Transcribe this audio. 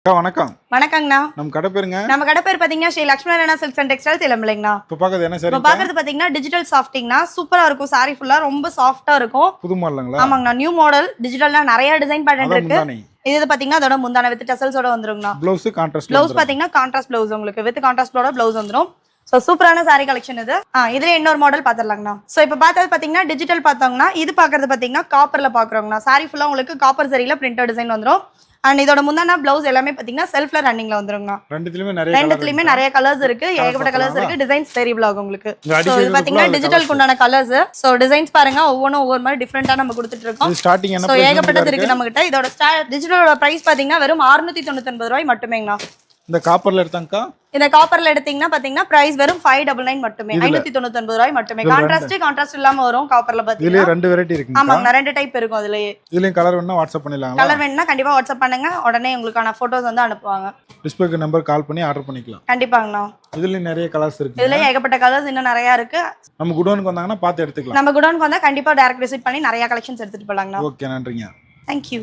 அக்கா வணக்கம். வணக்கங்கண்ணா. நம்ம கடை பேருங்க? நம்ம கடை பேர் பாத்தீங்கன்னா Sri Lakshmi Narayana silks and textiles இளம்பிள்ளைங்கண்ணா. இப்போ பார்க்கறது என்ன சாரி? இப்போ பார்க்கறது பாத்தீங்கன்னா டிஜிட்டல் சாஃப்டிங்னா சூப்பரா இருக்கும். சாரி ஃபுல்லா ரொம்ப சாஃப்ட்டா இருக்கும். புது மாடலுங்களா? ஆமாங்கண்ணா, நியூ மாடல் டிஜிட்டல்ல நிறைய டிசைன் பேட்டர்ன் இருக்கு. இது பாத்தீங்கன்னா அதோட முந்தான வித் டசல்ஸோட வந்துருங்கண்ணா. Blouse contrast. ப்ளவுஸ் பாத்தீங்கன்னா கான்ட்ராஸ்ட் ப்ளவுஸ் உங்களுக்கு வித் கான்ட்ராஸ்டோட ப்ளவுஸ் வந்துரும். சோ சூப்பரான சாரி கலெக்ஷன் இது. இதுல இன்னொரு மாடல் பாத்துறலாங்கண்ணா. சோ இப்போ பார்த்தது பாத்தீங்கன்னா டிஜிட்டல் பார்த்தோம்னா இது பார்க்கறது பாத்தீங்கன்னா காப்பர்ல பாக்குறோங்கண்ணா. சாரி ஃபுல்லா உங்களுக்கு காப்பர் சரியில பிரிண்டட் டிசைன் வந்துரும். அண்ட் இதோட முந்தான ப்ளவுஸ் எல்லாமே பாத்தீங்கன்னா செல்ஃப்ல ரன்னிங்ல வந்துருங்கண்ணா. ரெண்டுத்துலயுமே நிறைய கலர்ஸ் இருக்கு, ஏகப்பட்ட கலர்ஸ் இருக்கு. டிசைன்ஸ் வேரியபிள் ஆகும் உங்களுக்கு. சோ இது பாத்தீங்கன்னா டிஜிட்டல் குண்டான கலர்ஸ். சோ டிசைன்ஸ் பாருங்க, ஒவ்வொரு மாதிரி டிஃபரெண்டா நம்ம கொடுத்துட்டு இருக்கோம். சோ ஏகப்பட்டது இருக்கு நம்ம கிட்ட. இதோட டிஜிட்டலோட பிரைஸ் பாத்தீங்கன்னா வெறும் 699 ரூபாய் மட்டுமேங்கண்ணா. இந்த காப்பர்ல எடுத்தாங்கக்கா? இந்த காப்பர்ல எடுத்தீங்கன்னா பாத்தீங்கன்னா பிரைஸ் வெறும் 599 மட்டுமே, 599 ரூபாய் மட்டுமே. கான்ட்ராஸ்ட் இல்லாம வரும் காப்பர்ல பாத்தீங்கன்னா. இதுல ரெண்டு வெரைட்டி இருக்கு. ஆமாங்க, ரெண்டு டைப் இருக்கும் அதுலயே. இதுலயும் கலர் வேணா வாட்ஸ்அப் பண்ணிடலாம். கலர் வேணா கண்டிப்பா வாட்ஸ்அப் பண்ணுங்க, உடனே உங்களுக்கான போட்டோஸ் வந்து அனுப்புவாங்க. டிஸ்ப்ளேக்கு நம்பர் கால் பண்ணி ஆர்டர் பண்ணிக்கலாம். கண்டிப்பாங்கண்ணா. இதுல நிறைய கலர்ஸ் இருக்கு. இதுல ஏகப்பட்ட கலர்ஸ் இன்னும் நிறைய இருக்கு. நம்ம குடோனுக்கு வந்தாங்கன்னா பார்த்து எடுத்துக்கலாம். நம்ம குடோனுக்கு வந்தா கண்டிப்பா டைரக்ட் விசிட் பண்ணி நிறைய கலெக்ஷன்ஸ் எடுத்துட்டு போலாங்கண்ணா. ஓகே, நன்றிங்க. Thank you.